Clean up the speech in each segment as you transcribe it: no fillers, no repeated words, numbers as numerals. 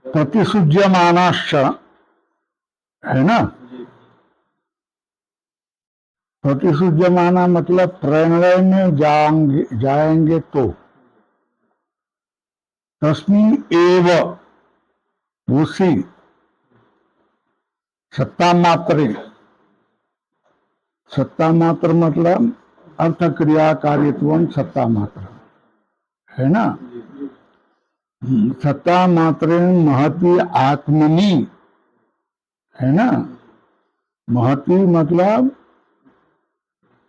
प्रतिसुज्यमानाश्च, है ना। प्रतिसुज्यमाना मतलब प्रलय में जाएंगे तो तस्मिन् एव, उसी सत्ता मात्रे, सत्ता मात्र मतलब अर्थ क्रिया कार्यत्व सत्ता मात्र, है ना। सत्ता मात्रे महती आत्मनि, है ना। महती मतलब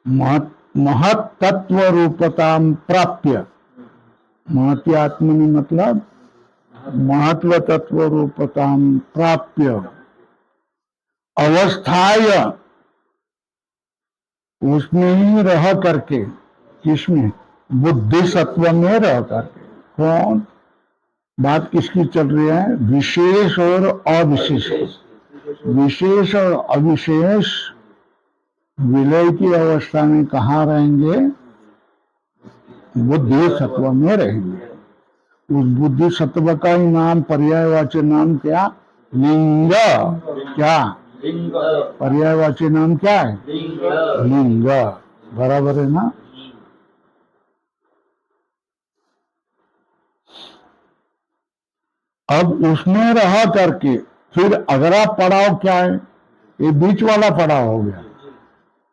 महत तत्व रूपता प्राप्य, महती आत्मनि मतलब महत्व तत्व रूपता प्राप्य अवस्थाय, उसमें ही रह करके, किसमें, बुद्धि सत्व में रह करके। कौन, बात किसकी चल रही है, विशेष और अविशेष। विशेष और अविशेष विलय की अवस्था में कहाँ रहेंगे, बुद्धि सत्व में रहेंगे। उस बुद्धि सत्व का ही नाम, पर्यायवाची नाम क्या, लिंग। क्या पर्यायवाची नाम क्या है, लिंग। बराबर है ना। अब उसमें रह करके फिर अगला पड़ाव क्या है, ये बीच वाला पड़ाव हो गया।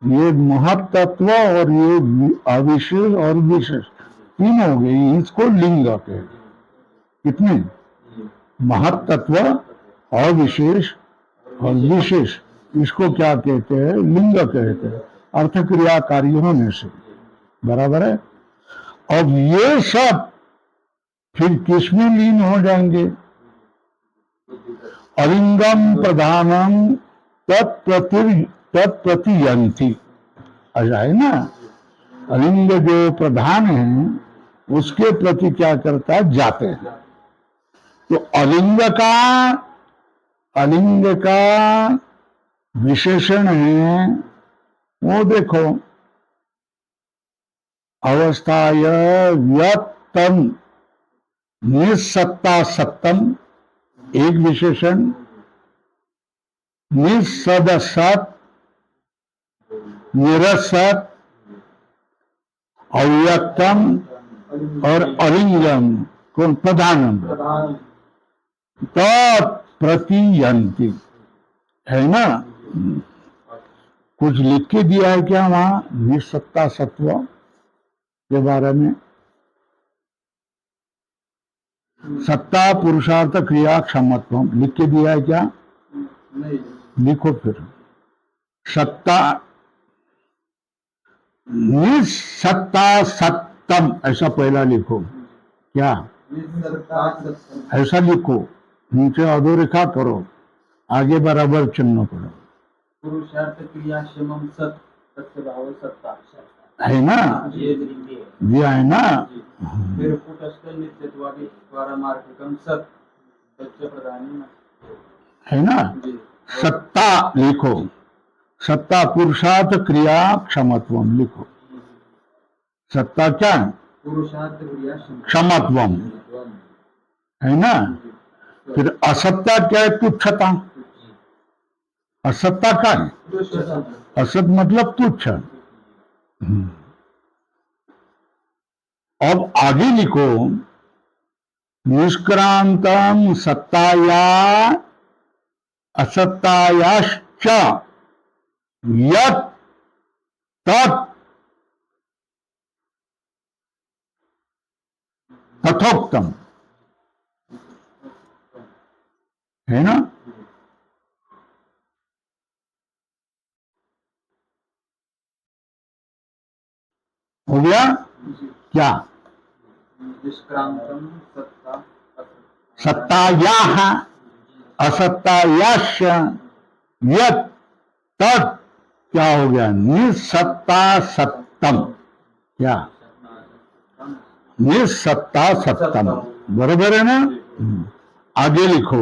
ये महत्त्व और ये अविशेष और विशेष तीन हो गए, इसको लिंग कहते हैं। कितने, महत्त्व, अविशेष और विशेष, इसको क्या कहते हैं, लिंग कहते हैं, अर्थ क्रियाकारी होने से। बराबर है। अब ये सब फिर किसमें लीन हो जाएंगे, अलिंगम प्रधानम तत्प्रतियंती, ऐसा है ना। अलिंग जो प्रधान है उसके प्रति क्या करता है, जाते हैं। तो अलिंग का विशेषण है वो देखो, अवस्थाय व्यक्तम निस्सत्ता सत्तम एक विशेषण, निस्सदसत, निरसत, अव्यक्तम और अलिंगम कौन, प्रधानम, तत्प्रतियंती, है ना। कुछ लिख के दिया है क्या वहां निस्सत्ता सत्व के बारे में, सत्ता पुरुषार्थ क्रिया क्षमत्व लिख के दिया है क्या, लिखो फिर। सत्ता, निस्सत्ता सत्तम ऐसा पहला लिखो, क्या ऐसा लिखो, नीचे अधोरेखा करो, आगे बराबर चिन्ह करो, पुरुषार्थ क्रिया क्षमम सत भाव सत्ता, है ना, दिया है ना। फिर कुटस्थ नित्यत्वादि पारमार्थिकम सत प्रधानी है ना। सत्ता लिखो, सत्ता पुरुषार्थ क्रिया क्षमत्व लिखो। सत्ता क्या है, पुरुषार्थ क्रिया क्षमत्व, है ना। फिर असत्ता क्या है, तुच्छता। असत्ता क्या है, असत मतलब तुच्छ। अब आगे लिखो, निष्क्रांतम सत्ताया असत्तायाश्च यत् तत् तथोक्तम, है ना। हो गया क्या, निष्क्रांतम सत्ता सत्तायाः असत्तायाश्च यत् तत् क्या हो गया, निस्सत्ता सत्तम, क्या, निस्सत्ता सत्तम। बराबर है ना। आगे लिखो,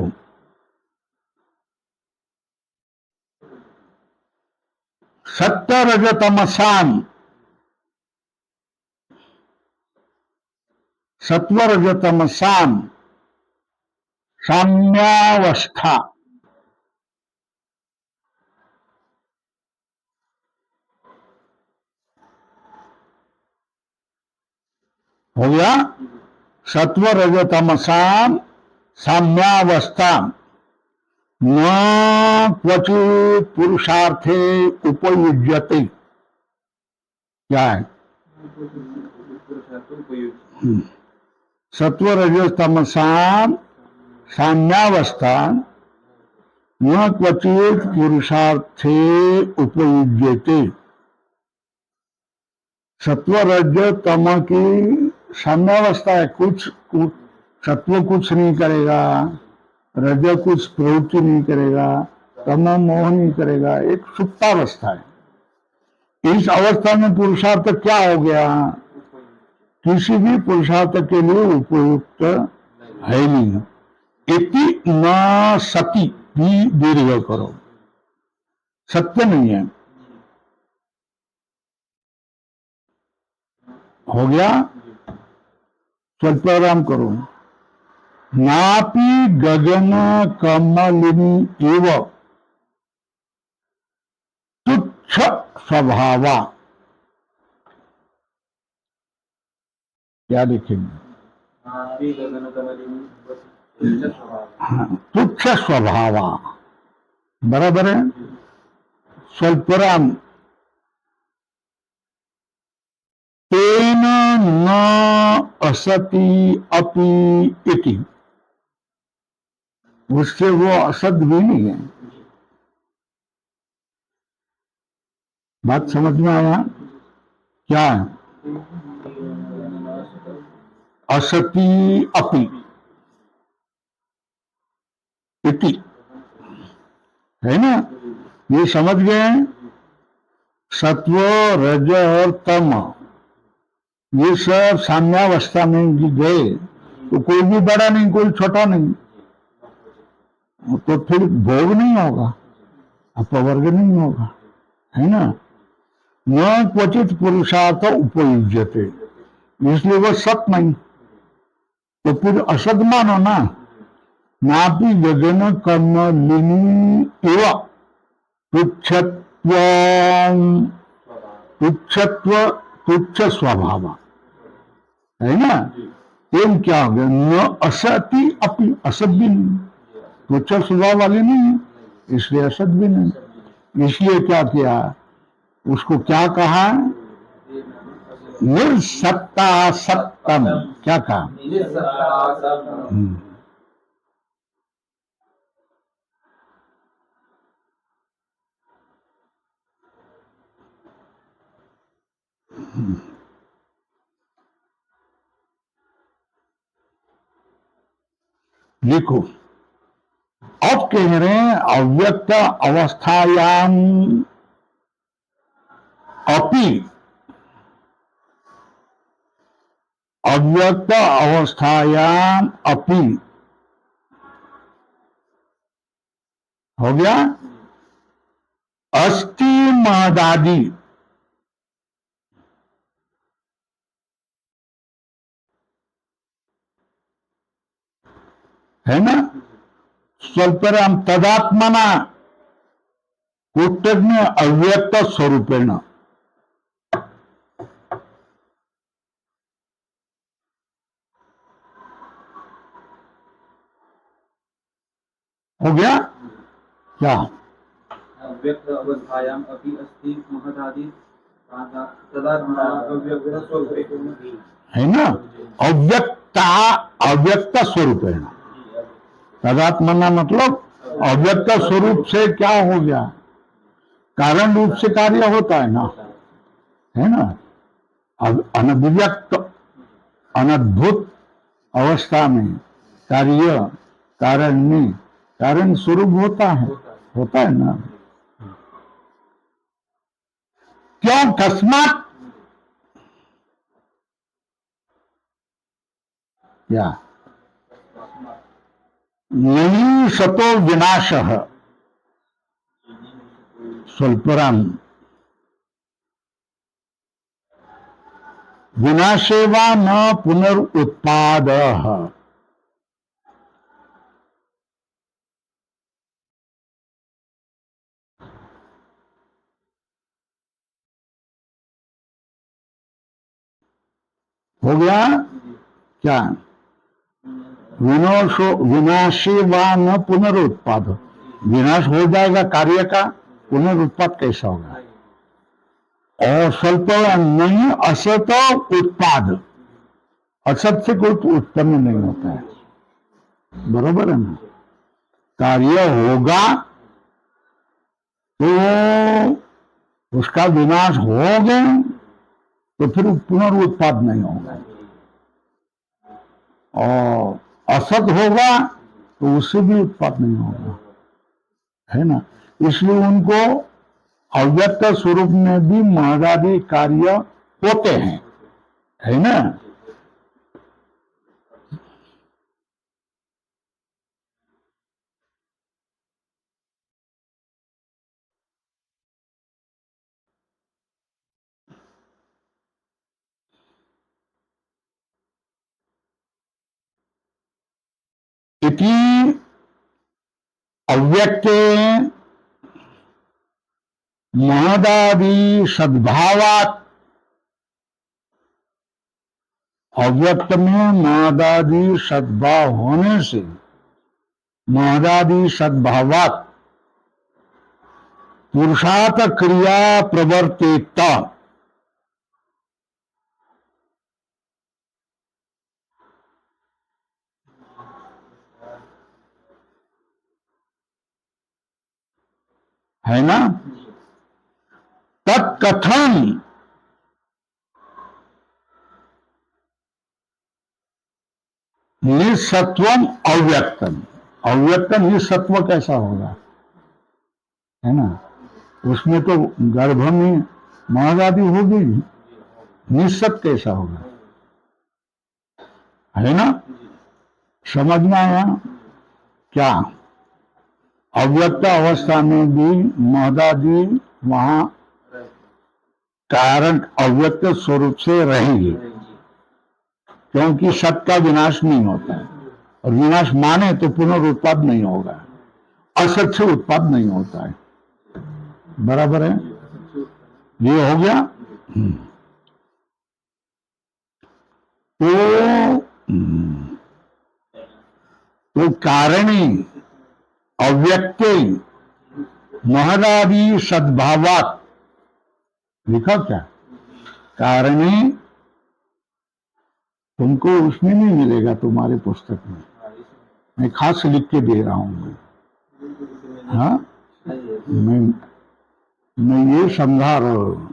सत्य रजतमसाम, सत्व रजतमसाम साम्यावस्था हो गया। सत्व रज तमसाम साम्यावस्था न क्वचित पुरुषार्थे उपयुज्यते। क्या है? पुरुषार्थ उपयोग सत्व रज तमसाम साम्यावस्था न क्वचित पुरुषार्थे उपयुज्यते। सत्व रज तम की साम्यावस्था है। कुछ सत्व कुछ नहीं करेगा, रज कुछ प्रवृत्ति नहीं करेगा, तम मोह नहीं करेगा, एक सुप्तावस्था है। इस अवस्था में पुरुषार्थ क्या हो गया? किसी भी पुरुषार्थ के लिए उपयुक्त है नहीं। इति न सती भी दीर्घ करो, सत्य नहीं है। हो गया। स्वल्पाराम करो। नापि गगन कमलिनी एव तुच्छ स्वभावा। क्या लिखेंगे? गगन कमलिनी हाँ, तुच्छ स्वभावा बराबर है। स्वल्पराम तेन न असति अपि इति, उससे वो असत भी नहीं है। बात समझ में आया? क्या है? असति अपि इति, है ना? ये समझ गए? सत्व रज और तम ये सब साम्यावस्था में गए तो कोई भी बड़ा नहीं, कोई छोटा नहीं, तो फिर भोग नहीं होगा, अपवर्ग नहीं होगा, है ना? न क्वचित पुरुषार्थ उपयुज्यते, इसलिए वो सत नहीं, तो फिर असत मानो ना। नापि गगन कमलिनी एव तुच्छत्व तुच्छत्व तुच्छ स्वभाव, है ना? तेन क्या हो गया? न असति अपि, असत भी नहीं, तुच्छ स्वभाव वाले नहीं है, इसलिए असत भी नहीं। इसलिए क्या किया? उसको क्या कहा? निर्सत्ता सत्तम। क्या कहा? लिखो। अब कह रहे हैं अव्यक्त अवस्थायाम अपि, अव्यक्त अवस्थायाम अपि हो गया। अस्ति महदादि, है ना? स्वल्पराम तदात्मना कोष्टक में अव्यक्त स्वरूपेण, हो गया क्या? व्यक्त अवस्थायाम अपि अस्ति महदादि तदात्मा अव्यक्त स्वरूपे, है ना? अव्यक्ता अव्यक्त स्वरूपेण, तदात्मना मतलब अव्यक्त स्वरूप से क्या हो गया? कारण रूप से कार्य होता है ना, है ना? अब अनभिव्यक्त अनद्भुत अवस्था में कार्य कारण में कारण स्वरूप होता है ना? क्यों? कस्मात, क्या? नहीं सतो विनाश स्वल्पराम, विनाशे वा न पुनरुत्पाद, हो गया क्या? विनाशी व न पुनरुत्पाद, विनाश हो जाएगा कार्य का, पुनरुत्पाद कैसा होगा? और स्वल्प नहीं असत उत्पाद, असत से कोई उत्पन्न नहीं होता है, बरोबर है ना? कार्य होगा तो उसका विनाश हो गया तो फिर पुनरुत्पाद नहीं होगा, और असत होगा तो उससे भी उत्पाद नहीं होगा, है ना? इसलिए उनको अव्यक्त स्वरूप में भी महदादि कार्य होते हैं, है ना? इति अव्यक्ते महदादि सद्भावात, अव्यक्त में महदादि सद्भाव होने से, महदादि सद्भावात पुरुषार्थ क्रिया प्रवर्तित, है ना? तत्कथन निसत्वम अव्यक्तम, अव्यक्त निसत्व कैसा होगा, है ना? उसमें तो गर्भ में महदादि होगी, निसत कैसा होगा, है ना? समझ में आया क्या? अव्यक्त अवस्था में भी महदादि वहां कारण अव्यक्त स्वरूप से रहेंगे, क्योंकि सत का विनाश नहीं होता है, और विनाश माने तो पुनरुत्पाद नहीं होगा, असत से उत्पाद नहीं होता है, बराबर है? ये हो गया। तो तो कारणी अव्यक्ते महदादि सद्भावात, लिखा क्या? कारणी तुमको उसमें नहीं मिलेगा, तुम्हारे पुस्तक में मैं खास लिख के दे रहा हूं मैं, हाँ? मैं ये समझा रहा हूं,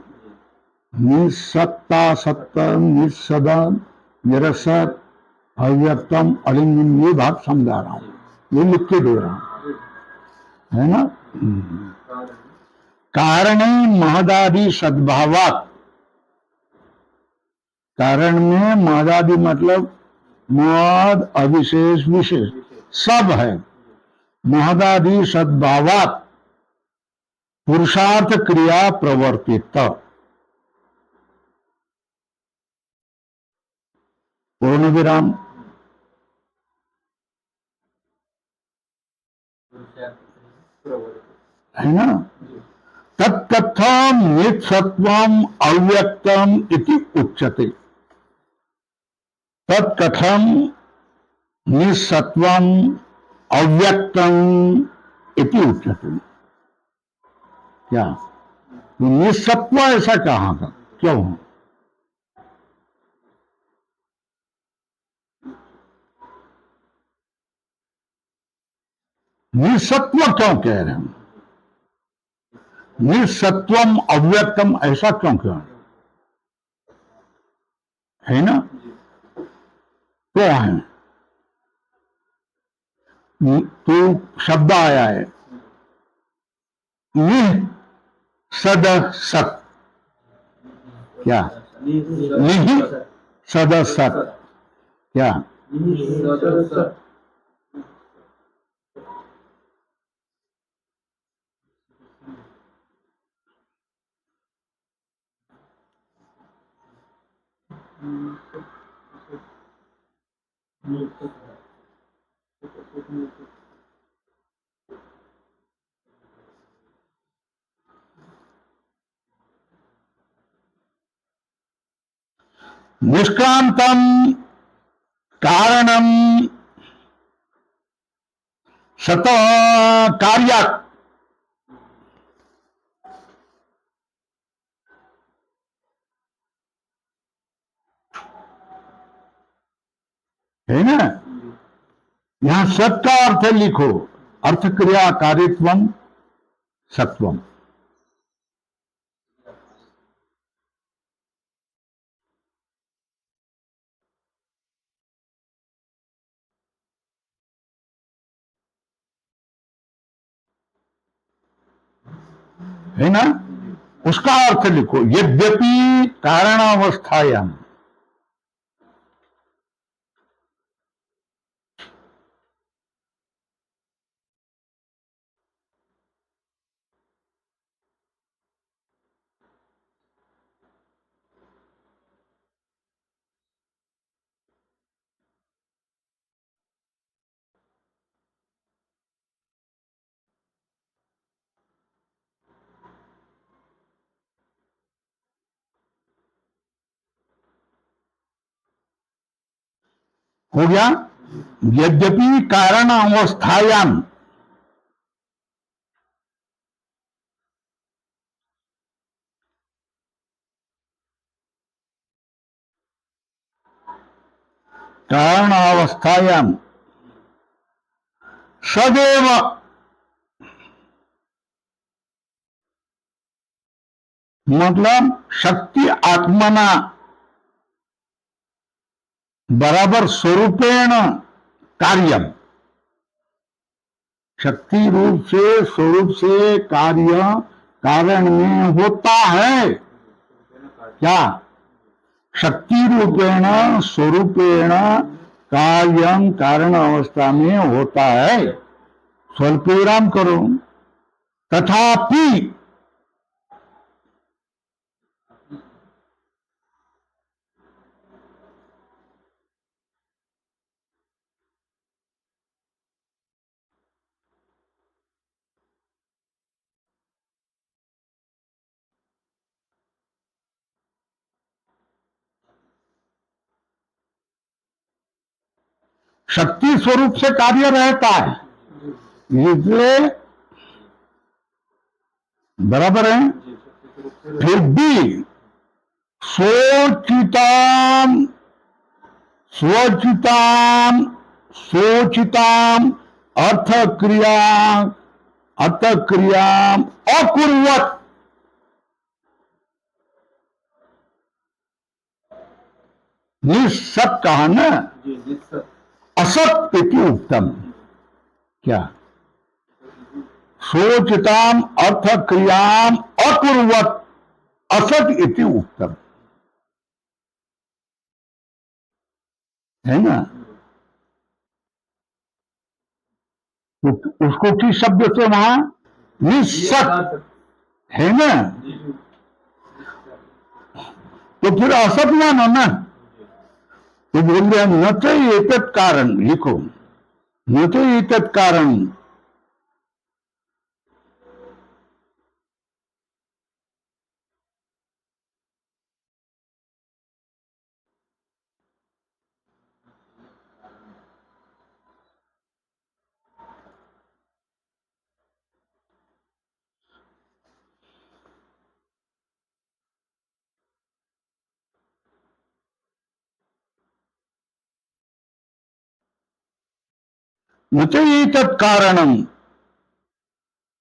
निसत्ता सत्ता निसदन निरसत अव्यक्तम अलिंगन, ये बात समझा रहा हूं, ये लिख के दे रहा हूं, है ना? कारणी महदादि सद्भावात, कारण में महदादि मतलब महद अविशेष विशेष सब है, महदादि सद्भावात पुरुषार्थ क्रिया प्रवर्तित, पूर्ण विराम, है ना? तत्कथम नित्सत्वम अव्यक्तम इति उच्यते, तत्कथम निस्सत्वम अव्यक्तम इति उच्यते, क्या? तो निस्सत्व ऐसा कहा था, क्यों? निस्सत्व क्यों कह रहे हैं? निस्सत्वम अव्यक्तम ऐसा क्यों कह रहे हैं, है ना? क्या है? तो शब्द आया है निह सद सत, क्या? निह सद सत, क्या? निष्क्रांतम कारणम सत कार्य, है ना। यहां सत का अर्थ लिखो, अर्थ क्रिया कारित्वम सत्वम। है ना, उसका अर्थ लिखो, यद्यपि कारणावस्थायाम, हो गया। यद्यपि कारणावस्थायाम, कारणावस्थायाम सदैव, मतलब शक्ति आत्मना बराबर स्वरूपेण कार्यम, शक्ति रूप से स्वरूप से कार्य कारण में होता है। क्या? शक्ति रूपेण स्वरूपेण कार्यम कारण अवस्था में होता है। स्वल्प विराम करो। तथापि शक्ति स्वरूप से कार्य रहता है, इसलिए बराबर है। फिर भी सोचिताम स्वचिताम सोचिताम अर्थ क्रिया अकुर्वत, निसत कहा ना, असत इति उत्तम। क्या? सोचिताम अर्थ क्रियाम अकुर्वत असत इति उत्तम, है ना। तो उसको किस शब्द से वहां निसत है ना, तो फिर असत मानो ना। तो बोल रहे न तो एतत् कारण, लिखो, न तो एतत् कारण, न तो एतत् कारणम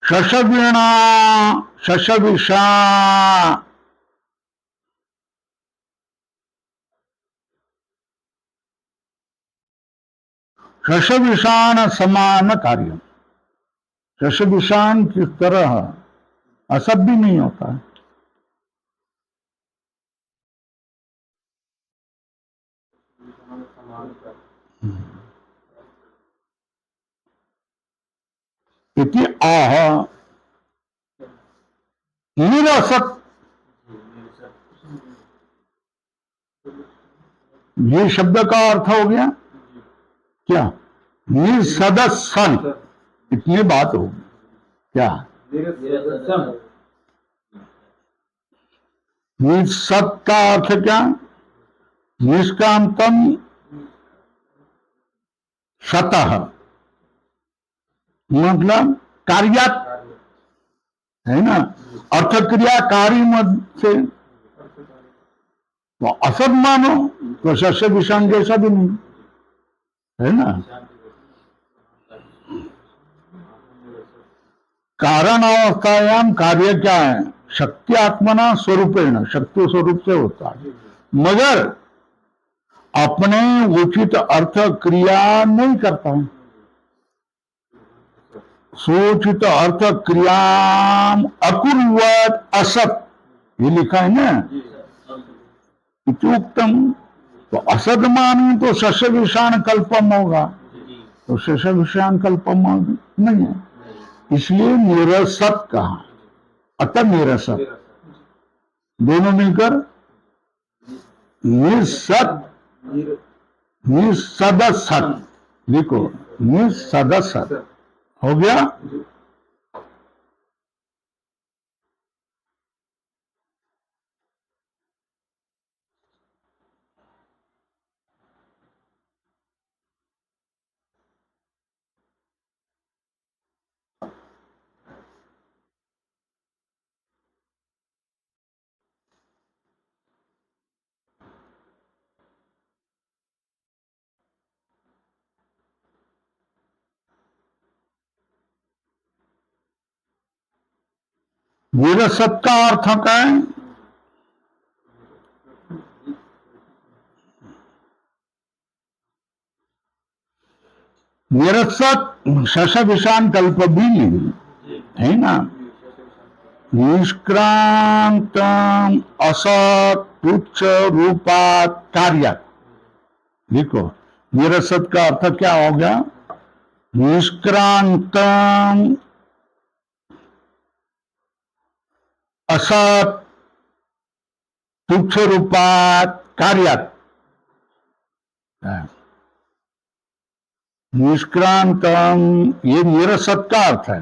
शशवीणा शशविषा शशविषाण समान कार्य। शशविषाण की तरह असत भी नहीं होता है। इति आह निरसत, ये शब्द का अर्थ हो गया क्या? निसदसन, इतनी बात होगी। क्या? निसत का अर्थ क्या? निष्क्रांतम सतः मतलब कार्यात है ना, अर्थक्रियाकारी मत से। तो असद मानो तो शस्य विषाण जैसा भी नहीं है ना। कारण अवस्थायाम कार्य क्या है, शक्ति आत्मना स्वरूपेण, शक्ति स्वरूप से होता है, मगर अपने उचित अर्थ क्रिया नहीं करता है। सोचित अर्थ क्रिया अकुर्वत असत, ये लिखा है ना, इत्युक्तम। तो असद मानी तो शस्य विषाण कल्पम होगा, तो शस्य विषाण कल्पम नहीं है, इसलिए निरसत कहा। अतः निरसत दोनों मिलकर निसत, निसदसत लिखो, निसदसत हो गया। निरसत का अर्थ क्या है, निरसत शश विषाण कल्प भी नहीं है ना। निष्क्रांत असत तुच्छ रूपात कार्य, देखो निरसत का अर्थ क्या हो गया, निष्क्रांत असत तुच्छ रूपात कार्यात। निष्क्रांतम ये निरसत का अर्थ है,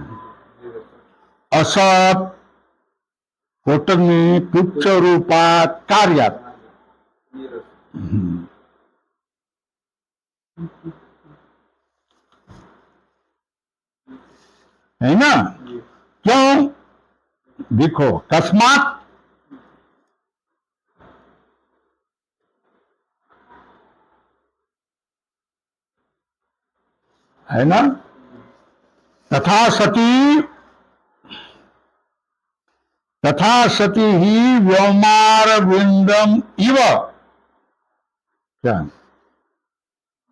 असत कोटक में तुच्छ रूपात कार्यात। है ना। क्यों, देखो कस्मात, है ना, तथा सती ही व्योमार विंदम इव, क्या,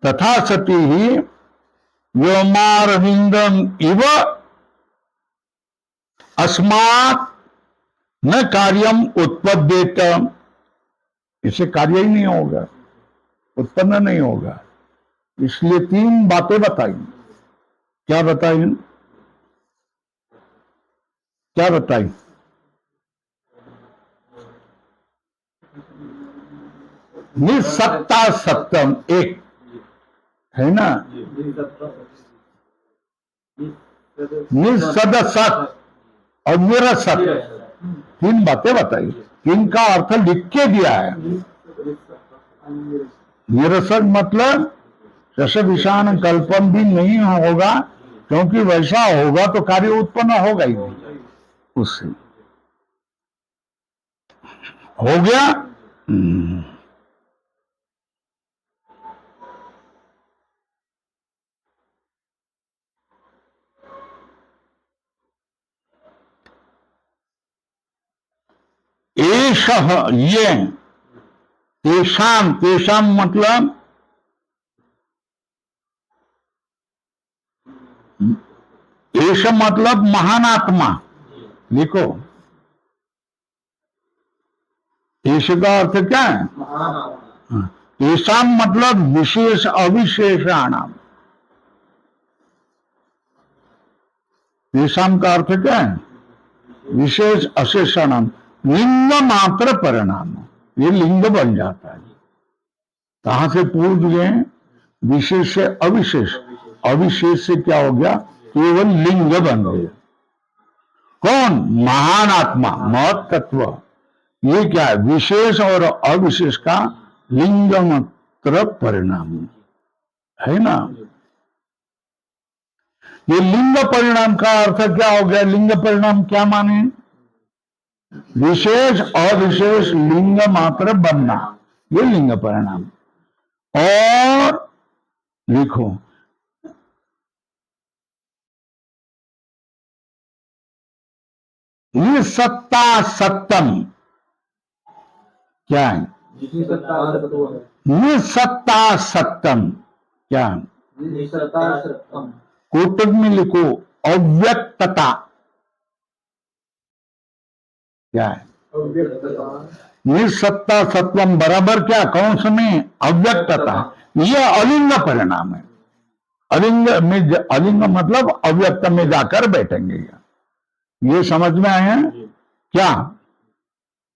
तथा सती ही व्योमार विंदम इव अस्मात् न कार्यम उत्पद्येत, इससे कार्य ही नहीं होगा, उत्पन्न नहीं होगा। इसलिए तीन बातें बताई। क्या बताई, क्या बताई, निसत्ता सत्यम एक है ना, निसदसत और निरसत, तीन बातें बताई। तीन का अर्थ लिख के दिया है। निरसत मतलब शश विषाण कल्पम भी नहीं होगा, क्योंकि वैसा होगा तो कार्य उत्पन्न होगा ही नहीं उससे। हो गया। एषः ये, तेषाम, तेषाम मतलब एष मतलब महान आत्मा, लिखो एष का अर्थ क्या है, तेषाम मतलब विशेष अविशेषाणाम, तेषाम का अर्थ क्या है, विशेष अशेषाणाम, लिंग मात्र परिणाम, ये लिंग बन जाता है। कहां से पूछ गए, विशेष से अविशेष, अविशेष से क्या हो गया, केवल लिंग बन गए। कौन, महान आत्मा, महत तत्व, ये क्या है, विशेष और अविशेष का लिंग मात्र परिणाम है ना। ये लिंग परिणाम का अर्थ क्या हो गया? लिंग परिणाम क्या माने? विशेष अविशेष लिंग मात्र बनना, ये लिंग परिणाम। और लिखो, निसत्ता सत्तम क्या है? निसत्ता सत्तम क्या है? कोटक में लिखो अव्यक्तता क्या है? निसत्ता सत्वम बराबर क्या? कौन में? अव्यक्तता। यह अलिंग परिणाम है। अलिंग में, अलिंग मतलब अव्यक्त में जाकर बैठेंगे। ये समझ में आया क्या?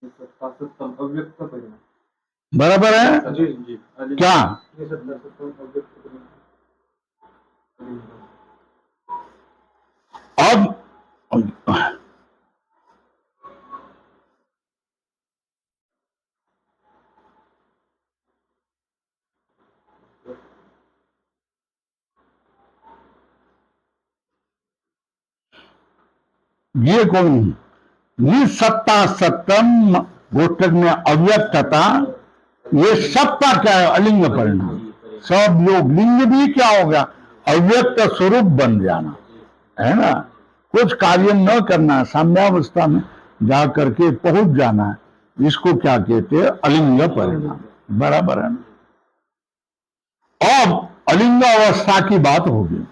अव्यक्त परिणाम बराबर है जी जी। क्या? अब ये कौन? निसत्ता सत्तम गोष्ठक में अव्यक्तता, ये सबका क्या है? अलिंग परिणाम। सब लोग लिंग भी क्या हो गया? अव्यक्त स्वरूप बन जाना है ना। कुछ कार्य न करना, साम्यावस्था में जा करके पहुंच जाना, इसको क्या कहते हैं? अलिंग परिणाम। बराबर है। अब अलिंग अवस्था की बात होगी।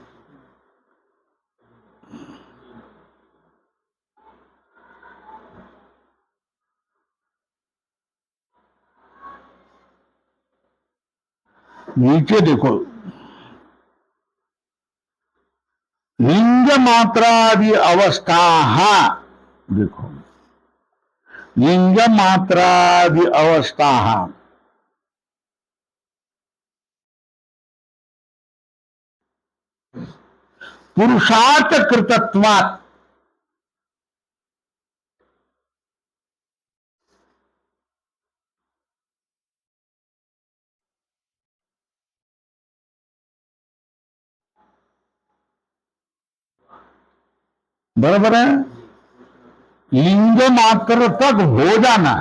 नीचे देखो, लिंग मात्रादि अवस्था, देखो लिंग मात्रादि अवस्था पुरुषार्थ कृतत्वात्, बराबर है। लिंग मात्र तक हो जाना,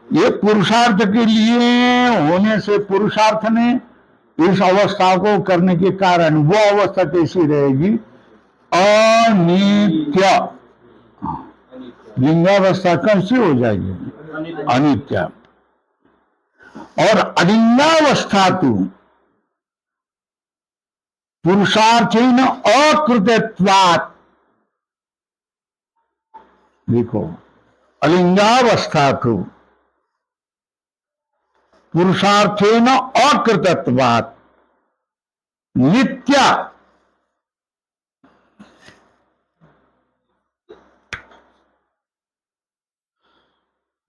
ये पुरुषार्थ के लिए होने से, पुरुषार्थ ने इस अवस्था को करने के कारण वो अवस्था कैसी रहेगी? अनित्य। लिंगावस्था कैसी हो जाएगी? अनित्य। और अलिंगावस्था तो पुरुषार्थीन अकृतत्वात्, देखो अलिंगावस्था तो पुरुषार्थेन अकृतत्वात् नित्य,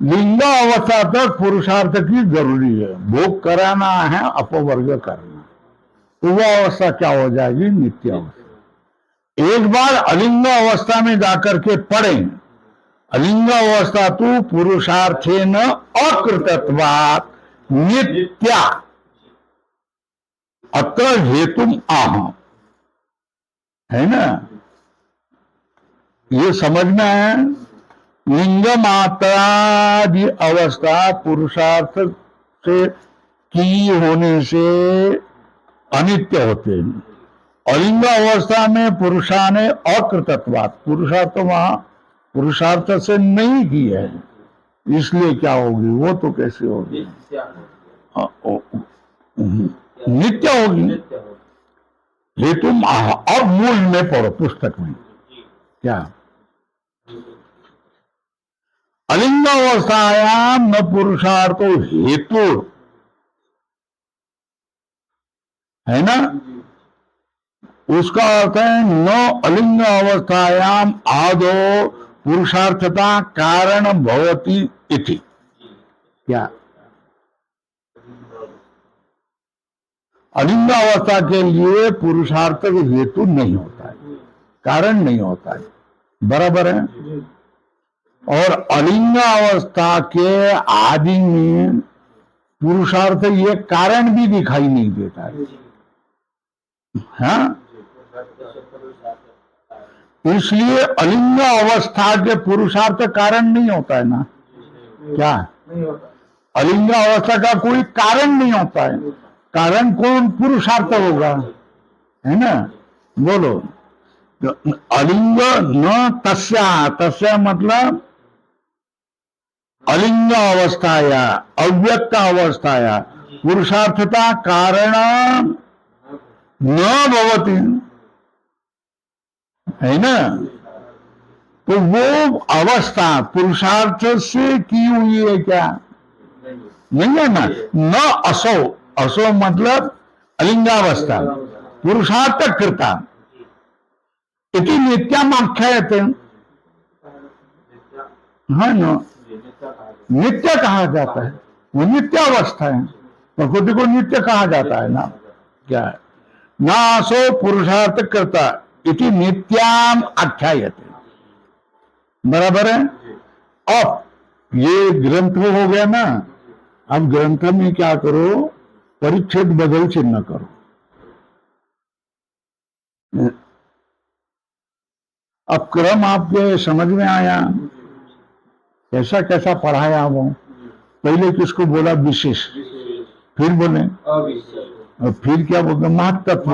लिंग अवस्था तक पुरुषार्थ की जरूरी है। भोग कराना है, अपवर्ग करना, तो वह अवस्था क्या हो जाएगी? नित्य अवस्था। एक बार अलिंग अवस्था में जाकर के पढ़े, अलिंग अवस्था तो पुरुषार्थेन अकृतत्वात् नित्या, अत्र हेतुम आह, है ना। ये समझ में है। लिंग मात्रादि अवस्था पुरुषार्थ से की होने से अनित्य होते हैं। अलिंग अवस्था में पुरुषा ने अकृतत्वात्, पुरुषार्थ वहां पुरुषार्थ से नहीं की है, इसलिए क्या होगी? वो तो कैसे होगी? नित्य होगी। हेतु अब मूल में पढ़ो, पुस्तक में क्या? अलिंग अवस्थायाम न पुरुषार्थो हेतु, है ना। उसका अर्थ है न अलिंग अवस्थायाम आदो पुरुषार्थता कारण भवति इति। क्या? अलिंग अवस्था के लिए पुरुषार्थ हेतु नहीं होता है, कारण नहीं होता है। बराबर है। और अलिंग अवस्था के आदि में पुरुषार्थ ये कारण भी दिखाई नहीं देता है। हाँ, इसलिए अलिंग अवस्था के पुरुषार्थ कारण नहीं होता है ना। क्या अलिंग अवस्था का कोई कारण नहीं होता है। कारण कौन पुरुषार्थ होगा, है ना। बोलो, तो अलिंग न तस्या, तस्या मतलब अलिंग अवस्थाया, अव्यक्त अवस्थाया पुरुषार्थता कारण न भवति, है ना। तो वो अवस्था पुरुषार्थ से की हुई है क्या, नहीं है ना। न असो, असो मतलब अलिंगावस्था पुरुषार्थ कृता इति नित्यामाख्यायते। हाँ न, नित्य कहा जाता है, वो नित्य अवस्था है, प्रकृति को नित्य कहा जाता है ना। क्या है, नासो पुरुषार्थ करता इति नित्याम आख्यायते, बराबर है। अब ये ग्रंथ हो गया ना, अब ग्रंथ में क्या करो, परिच्छेद बदल चिन्ह करो। अब क्रम आपके समझ में आया, कैसा कैसा पढ़ाया वो। पहले किसको बोला, विशेष, फिर बोले और फिर क्या बोलते, महत्त्व,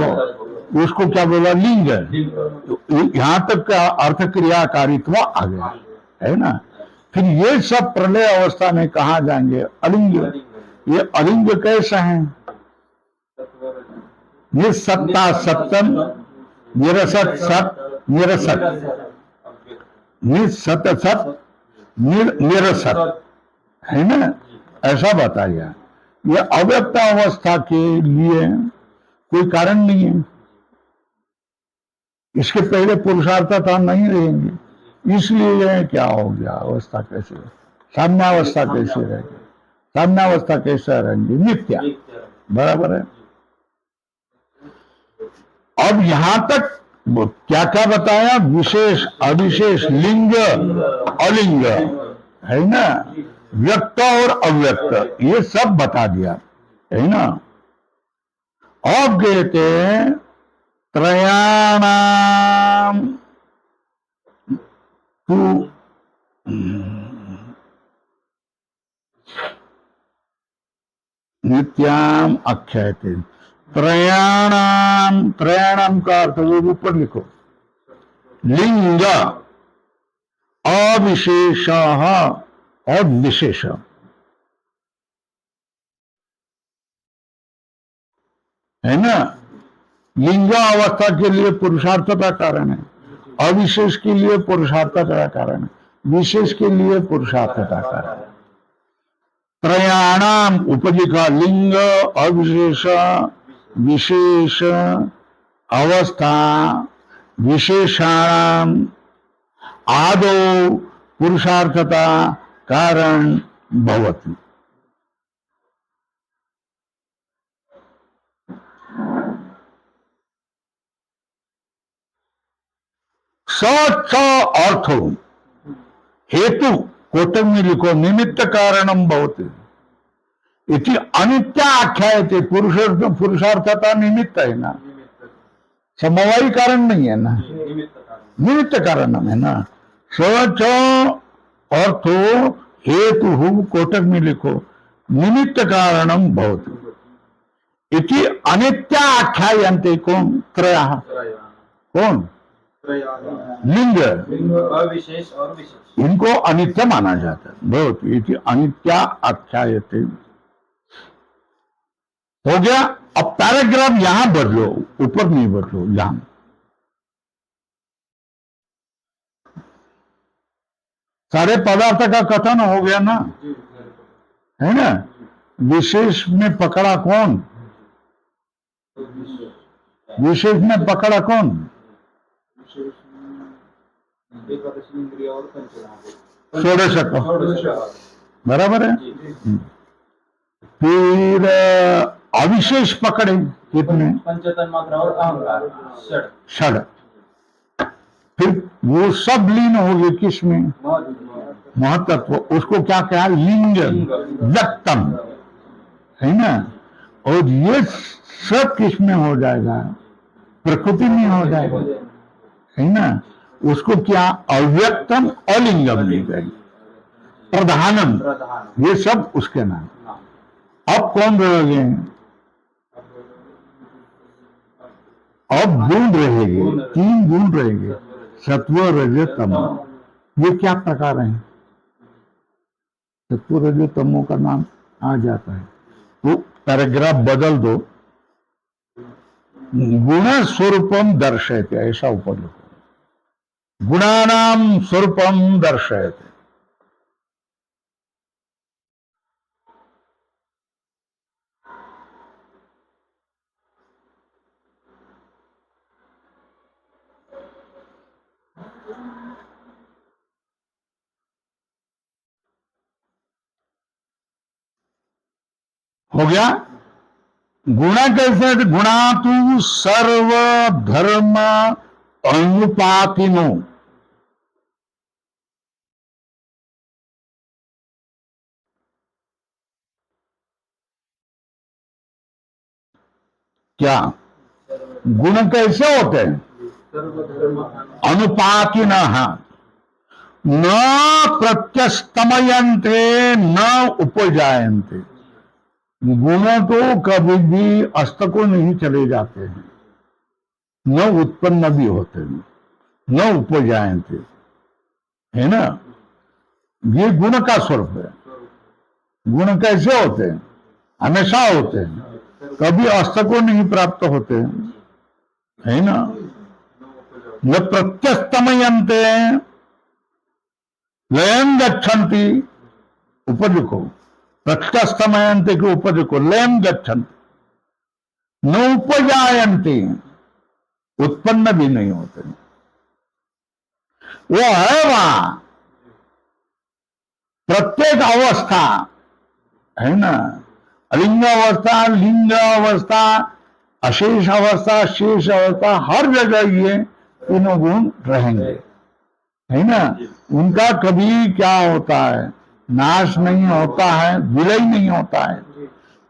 उसको क्या बोला, लिंग। यहां तक का अर्थ क्रियाकारित्व आ गया, है ना। फिर ये सब प्रलय अवस्था में कहा जाएंगे अलिंग। ये अलिंग कैसा है, ये सत्ता सप्तम, निरसत सत निरसत, निसत सत निरसत, है ना, ऐसा बताया। ये अव्यक्त अवस्था के लिए कोई कारण नहीं है, इसके पहले पुरुषार्थता नहीं रहेंगे, इसलिए क्या हो गया, अवस्था कैसे, साम्यावस्था कैसे रहेगी, साम्यावस्था कैसे रहेंगे, नित्या, बराबर है। अब यहां तक क्या क्या बताया, विशेष अविशेष, लिंग अलिंग, है ना, व्यक्त और अव्यक्त, ये सब बता दिया, है ना। अब कहते हैं त्रयाणाम तु नित्याम आख्यायते। त्रयाणाम, त्रयाणाम का अर्थ वो ऊपर लिखो, लिंग अविशेष और विशेष, है ना। लिंग अवस्था के लिए पुरुषार्थ का कारण है, अविशेष के लिए पुरुषार्थ का कारण है, विशेष के लिए पुरुषार्थ का कारण है। त्रयाणाम उपजिका, लिंग अविशेष विशेष अवस्था विशेषाणाम आदो पुरुषार्थता कारण भवति। सच अर्थो हेतु कोटक में लिखो, निमित्त कारणम भवति इति अनित्य आख्यायते। पुरुषार्थता निमित्त है ना, समवायी कारण नहीं है ना, निमित्त कारण है ना। सच अर्थो हेतु कोटक में लिखो, निमित्त कारणम भवति इति अनित्य आख्यायन्ते। कौन, त्रयः, कौन, लिंग, अविशेष और विशेष, इनको अनित्य माना जाता है, बहुत इति अनित्या आख्यायते। हो गया। अब पैराग्राफ यहां बदलो, ऊपर नहीं बदलो, यहां सारे पदार्थ का कथन हो गया ना, है ना। विशेष में पकड़ा कौन, विशेष में पकड़ा कौन, षोडश का, बराबर है। फिर अविशेष पकड़े कितने, पंचतन मात्रा और अहंकार, षड। फिर वो सब लीन हो गए किसमें, महत्त्व, उसको क्या कहा, लिंग व्यक्तम, है ना। और ये सब किस में हो जाएगा? प्रकृति में हो जाएगा, है ना। उसको क्या अव्यक्तम अलिंगम नहीं कहेंगे, प्रधानम, प्रधान ये सब उसके नाम। अब कौन रहेंगे? अब गुण रहेंगे, 3 गुण रहेंगे, सत्व रज तम। ये क्या प्रकार है? सत्व रज तमो का नाम आ जाता है। तो पैराग्राफ बदल दो, गुण स्वरूपम दर्शयते, ऐसा ऊपर लिखो, गुणानाम स्वरूपम दर्शयते। हो गया। गुणा कैसे? गुणा तू सर्व धर्म अनुपातिनो। क्या गुण कैसे होते हैं? सर्वधर्म अनुपातिन, न प्रत्यस्तमयन्ते न उपजायन्ते। गुण तो कभी भी अस्त को नहीं चले जाते हैं, न उत्पन्न भी होते हैं, न उपजायन्ते, है ना। ये गुण का स्वरूप है। गुण कैसे होते हैं? हमेशा होते हैं, कभी अस्त को नहीं प्राप्त होते हैं, है ना। न प्रत्यस्तमयन्ते लयम गच्छन्ति, ऊपर लिखो, प्रत्यस्तमयन्ते के ऊपर लिखो लयम गच्छन्ति, न उपजायन्ति, उत्पन्न भी नहीं होते। वो है वहां प्रत्येक अवस्था, है ना। अलिंग अवस्था, लिंग अवस्था, अशेष अवस्था, शेष अवस्था, हर जगह ये तीनों गुण रहेंगे, है ना। उनका कभी क्या होता है? नाश नहीं होता है, विलय नहीं होता है,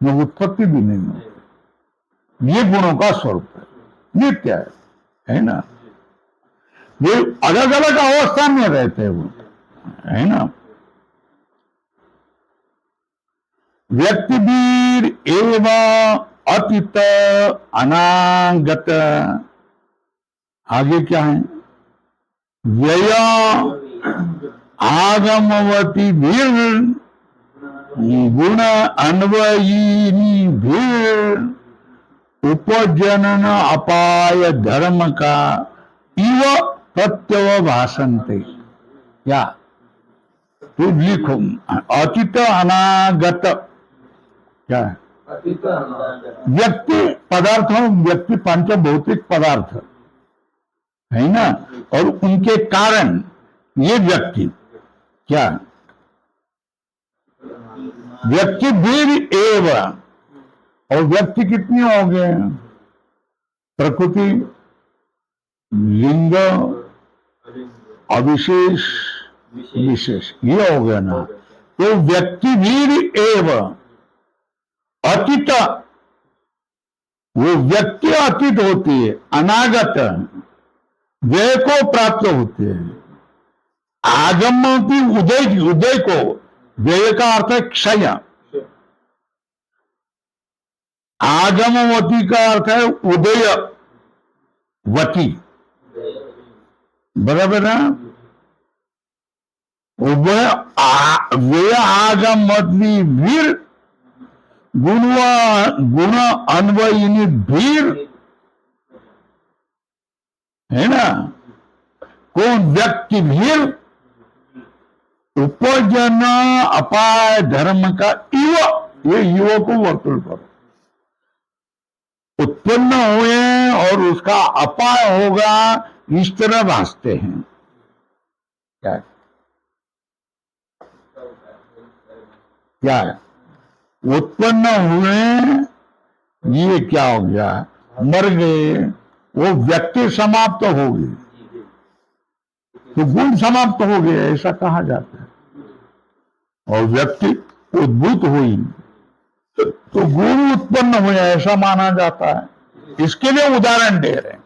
न उत्पत्ति भी नहीं होती। ये गुणों का स्वरूप है, नित्य है ना। ये अलग अलग अवस्था में रहते हैं वो, है ना। व्यक्तिवीर एवं अतीत अनागत। आगे क्या है? व्यय आगमवती भीर गुण अन्वयिनी भीर उपजनन अपाय धर्म का इव प्रत्यव भाषन्ते। क्या तो लिखो, अतीत अनागत क्या है? व्यक्ति पदार्थ, व्यक्ति पंचभौतिक पदार्थ है ना, और उनके कारण ये व्यक्ति क्या? व्यक्ति वीर एवं, और व्यक्ति कितने हो गए? प्रकृति, लिंग, अविशेष, विशेष, ये हो गया ना। तो व्यक्ति वीर एवं अतीत, वो व्यक्ति अतीत होती है, अनागत व्यय को प्राप्त होते हैं। आगम की उदय, उदय को, व्यय का अर्थ है क्षय, आगमवती का अर्थ है उदयवती, बराबर ना। व्यय आगमवती वीर गुण अन्वयिनी भीर, है ना। कौन? व्यक्ति भीर उपजन अपाय धर्म का इव, ये युव को वर्तुल करो, उत्पन्न हुए और उसका अपाय होगा, इस तरह भासते हैं। क्या क्या है? उत्पन्न हुए, ये क्या हो गया? मर गए, वो व्यक्ति समाप्त हो गई, तो गुण समाप्त हो गए, ऐसा कहा जाता है। और व्यक्ति उद्भूत हुई, तो गुण उत्पन्न हुए ऐसा माना जाता है। इसके लिए उदाहरण दे रहे हैं।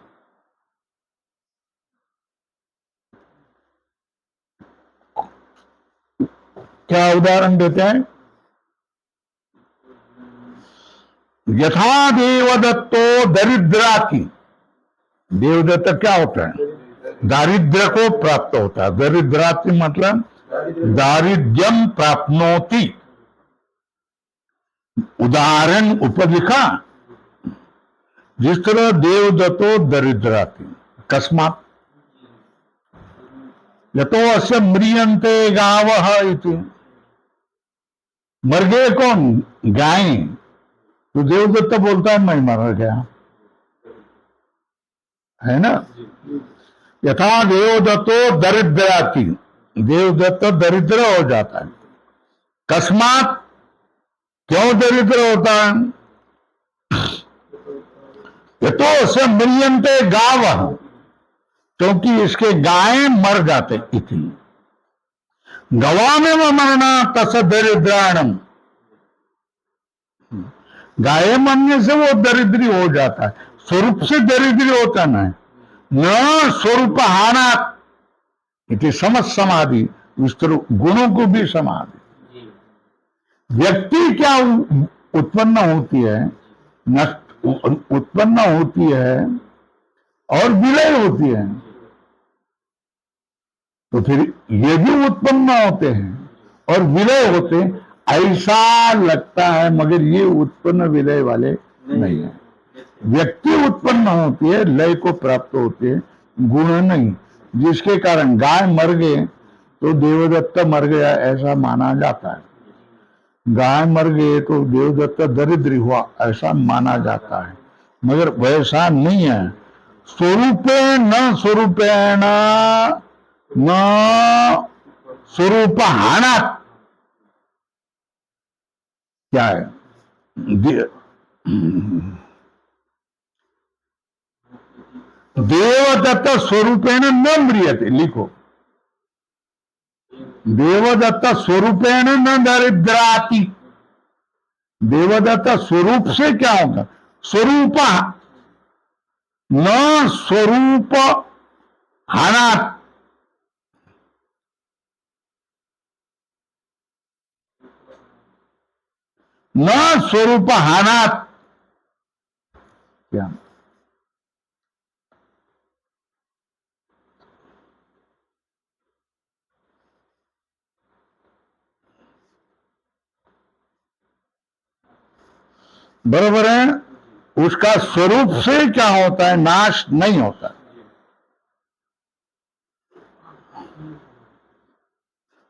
क्या उदाहरण देते हैं? यथा देवदत्तो दरिद्राति। देवदत्त क्या होता है? दारिद्र्य को प्राप्त होता है। दरिद्राति मतलब दारिद्र्यम प्राप्नोति। उदाहरण ऊपर लिखा, जिस तरह देवदत्तो दरिद्राति कस्मात यतो अस्य म्रियन्ते गावः इति। मर गए कौन? गाय। तो देवदत्त बोलता है मैं मर गया, है ना। यथा देवदत्तो दरिद्राति, देवदत्त दरिद्र हो जाता है। कस्मात, क्यों दरिद्र होता है? यतो अस्य म्रियन्ते गावः, क्योंकि इसके गाय मर जाते। इति गवामेव मरना तस दरिद्राणम। गाय मरने से वो दरिद्री हो जाता है, स्वरूप से दरिद्री होता न स्वरूप हाना। इति समझ समाधि विस्तृ गुणों को भी समाधि। व्यक्ति क्या उत्पन्न होती है? नष्ट उत्पन्न होती है और विलय होती है। तो फिर ये भी उत्पन्न होते हैं और विलय होते हैं, ऐसा लगता है, मगर ये उत्पन्न विलय वाले नहीं है। व्यक्ति उत्पन्न होती है, लय को प्राप्त होते हैं, गुण नहीं। जिसके कारण गाय मर गए तो देवदत्त मर गया ऐसा माना जाता है। गाय मर गए तो देवदत्त दरिद्र हुआ ऐसा माना जाता है, मगर वैसा नहीं है। स्वरूपेण स्वरूपेण न स्वरूप हाना। क्या है? देवदत्त स्वरूपेण न म्रियते। लिखो, देवदत्त स्वरूपेण न दरिद्राति। देवदत्त स्वरूप से क्या होगा? स्वरूप न स्वरूप हानात। न स्वरूप हानात। क्या? बराबर है। उसका स्वरूप से क्या होता है? नाश नहीं होता।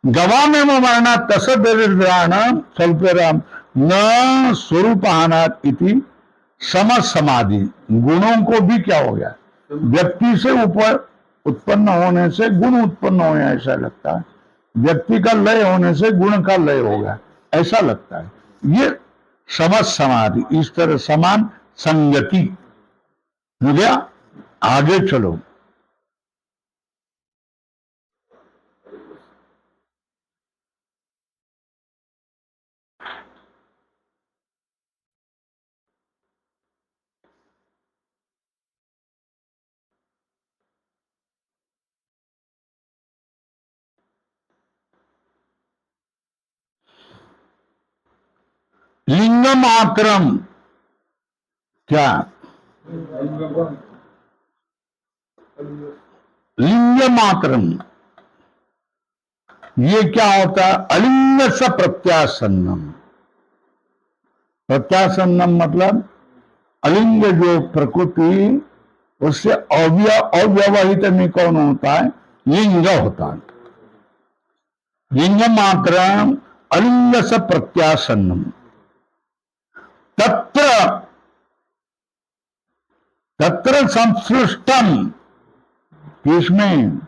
गवा में मरना तस दरिद्राणाम स्वल्पराम न स्वरूप हानात इति समझ समाधि। गुणों को भी क्या हो गया? व्यक्ति से ऊपर उत्पन्न होने से गुण उत्पन्न होने ऐसा लगता है, व्यक्ति का लय होने से गुण का लय हो गया ऐसा लगता है। ये समझ समाधि, इस तरह समान संगति हो गया। आगे चलो। लिंग मात्रम। क्या? लिंग मात्रम ये क्या होता है? अलिंग स प्रत्यासन्नम। प्रत्यासन्नम मतलब अलिंग जो प्रकृति, उससे अव्यवहित में कौन होता है? लिंग होता है। लिंग मात्रम अलिंग स प्रत्यासन्नम तत्र तत्र संसृष्टम। इसमें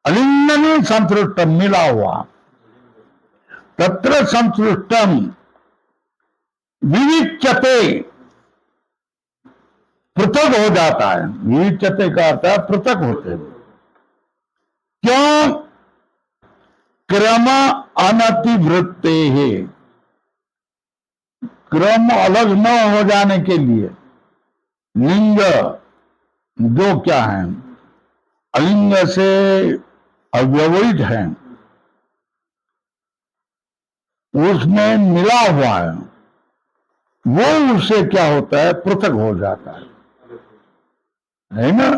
अलिंग में संसृष्टम मिला हुआ। तत्र संसृष्टम विविच्यते, पृथक हो जाता है। विविच्यते का अर्थ है पृथक होते हैं। क्यों? क्रम अनतिवृत्ते है। क्रम अलग न हो जाने के लिए लिंग जो क्या है अलिंग से अव्यवहित है उसमें मिला हुआ है, वो उससे क्या होता है पृथक हो जाता है ना।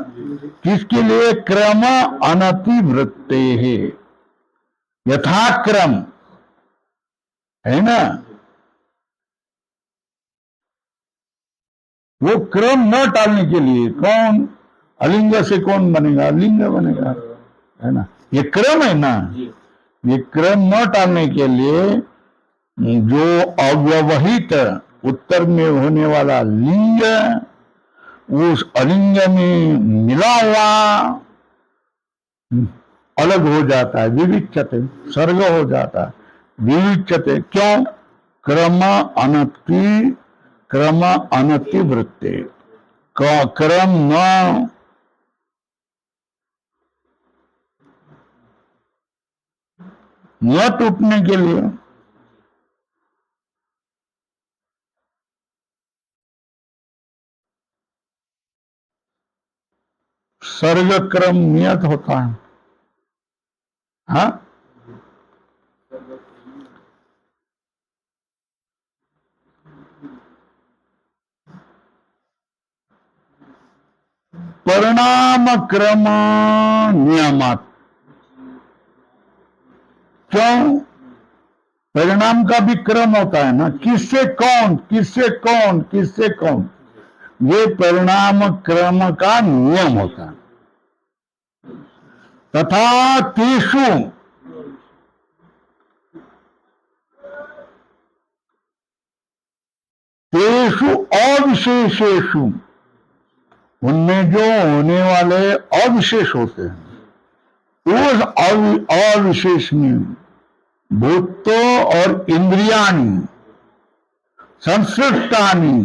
किसके लिए? क्रम अनतिवृत्ते है, यथाक्रम, है ना। वो क्रम न टालने के लिए कौन अलिंग से कौन बनेगा? लिंग बनेगा, है ना। ये क्रम है ना, ये क्रम न टालने के लिए जो अव्यवहित उत्तर में होने वाला लिंग उस अलिंग में मिला हुआ अलग हो जाता है, विविच्यते, सर्ग हो जाता है, विविच्यते। क्यों? क्रम अनतिवृत्ते, क्रम न टूटने के लिए। सर्ग क्रम नियत होता है, हाँ। परिणाम क्रम नियमात। क्यों? परिणाम का भी क्रम होता है ना, किससे कौन, किससे कौन, किससे कौन, ये परिणाम क्रम का नियम होता है। तथा तेषु तेषु अविशेषेषु, उनमें जो होने वाले अविशेष होते हैं उस अविशेष में भूतो और इंद्रियाणी संसृष्टानी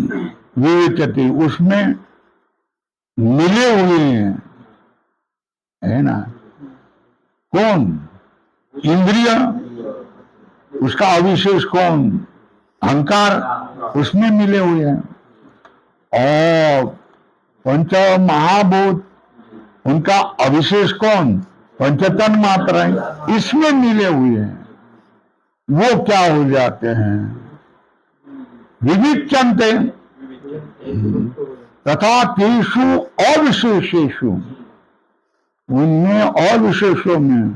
विवेचते, उसमें मिले हुए हैं, है ना। कौन? इंद्रिय, उसका अविशेष कौन? अहंकार, उसमें मिले हुए हैं। और पंच महाभूत, उनका अविशेष कौन? पंचतन मात्राएं, इसमें मिले हुए हैं। वो क्या हो जाते हैं? विविच्यन्ते। तथा तेषु अविशेषेषु, उनमें अविशेषों में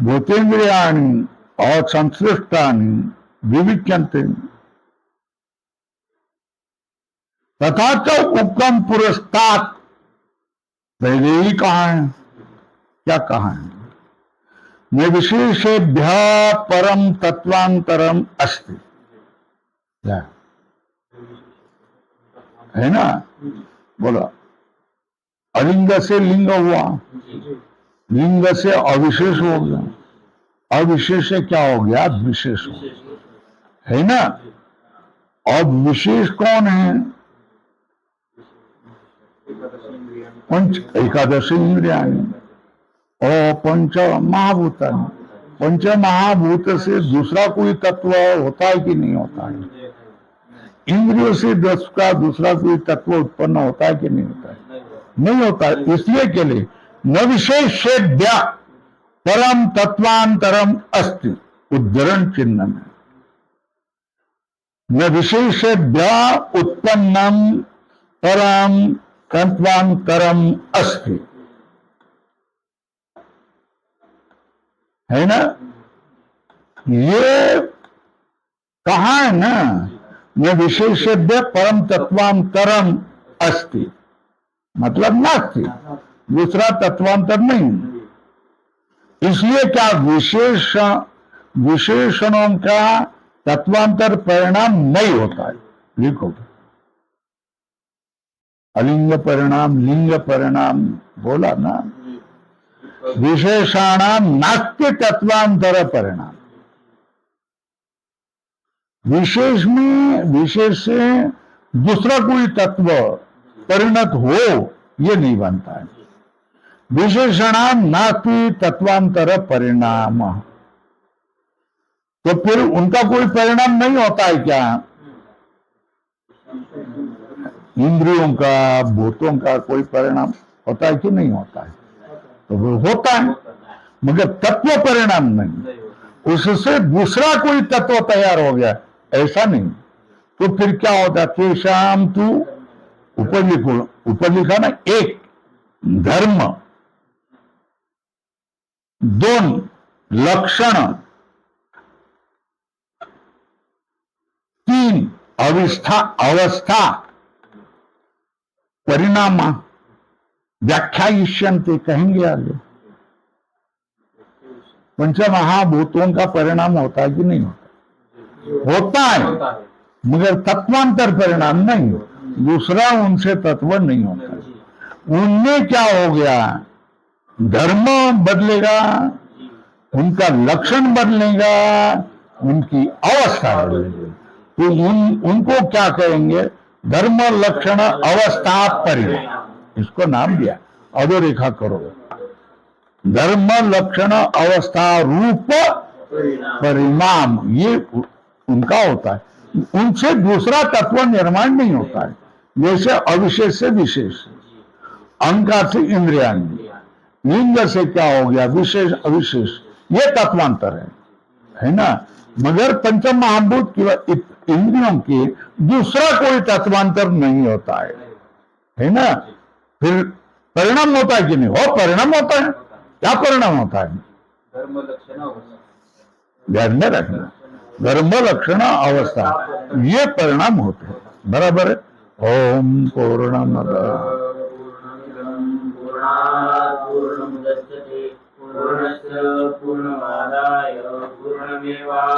भूतेन्द्रियाणि और संसृष्टानि विविच्यन्ते। तथा च उपक्रम पुरस्तात्, पहले ही कहा है, क्या कहा है? न विशेषेभ्य परम तत्वांतरम अस्ति, है ना। बोला अलिंग से लिंग हुआ, लिंग से अविशेष हो गया, अविशेष से क्या हो गया? विशेष हो गया, है ना। अब विशेष कौन है? पंच एकादश इंद्रियाणि और पंच महाभूतानि। पंच महाभूत से दूसरा कोई तत्व होता है कि नहीं होता है? इंद्रियों से दूसरा कोई तत्व उत्पन्न होता है कि नहीं होता है? नहीं होता है। इसलिए के लिए न विशेषेभ्य परम तत्वांतरम अस्ति, उद्धरण चिन्ह में, न विशेषेभ्य उत्पन्नम परम तत्वांतरम अस्ति, है ना। ये कहा है ना, न विशेषेभ्य परम तत्वांतरम अस्ति, मतलब नास्ति, दूसरा तत्वांतर नहीं। इसलिए क्या विशेषणों का तत्वांतर परिणाम नहीं होता है। लिखो, अलिंग परिणाम, लिंग परिणाम बोला ना। विशेषाणाम नास्ति तत्वांतर परिणाम। विशेष में विशेष से दूसरा कोई तत्व परिणत हो, ये नहीं बनता है। विशेषणाम नास्ति तत्वांतर परिणाम, तो फिर उनका कोई परिणाम नहीं होता है क्या? इंद्रियों का, भूतों का कोई परिणाम होता है कि नहीं होता है? तो वो होता है, मगर तत्व परिणाम नहीं। उससे दूसरा कोई तत्व तैयार हो गया, ऐसा नहीं। तो फिर क्या होता? केशाम तू, ऊपर लिखा ना, एक धर्म, दोन लक्षण, तीन अवस्था परिणाम व्याख्यायिष्यन्ते, कहेंगे आगे। पंचमहाभूतों का परिणाम होता है कि नहीं होता? होता है, मगर तत्वांतर परिणाम नहीं। दूसरा उनसे तत्व नहीं होता। उनमें क्या हो गया? धर्म बदलेगा, उनका लक्षण बदलेगा, उनकी अवस्था बदलेगी। तो उनको क्या कहेंगे? धर्म लक्षण अवस्था परिणाम, इसको नाम दिया। अधोरेखा करो, धर्म लक्षण अवस्था रूप परिणाम, ये उनका होता है। उनसे दूसरा तत्व निर्माण नहीं होता है। जैसे अविशेष से विशेष, अहंकार से इंद्रियाणी, लिंग से क्या हो गया? विशेष अविशेष, ये तत्वांतर है ना। मगर पंचम महाभूत की इंद्रियों के दूसरा कोई तत्वांतर नहीं होता है ना। फिर परिणाम होता है कि नहीं? हो, परिणाम होता है। क्या परिणाम होता है? धर्म लक्षण अवस्था, ध्यान में रखना, धर्म लक्षण अवस्था, ये परिणाम होते हैं। बराबर है। ओम पूर्णमद पूर्णात् पूर्णमुदच्यते पूर्णस्य पूर्णमादाय पूर्णमेवावशिष्यते।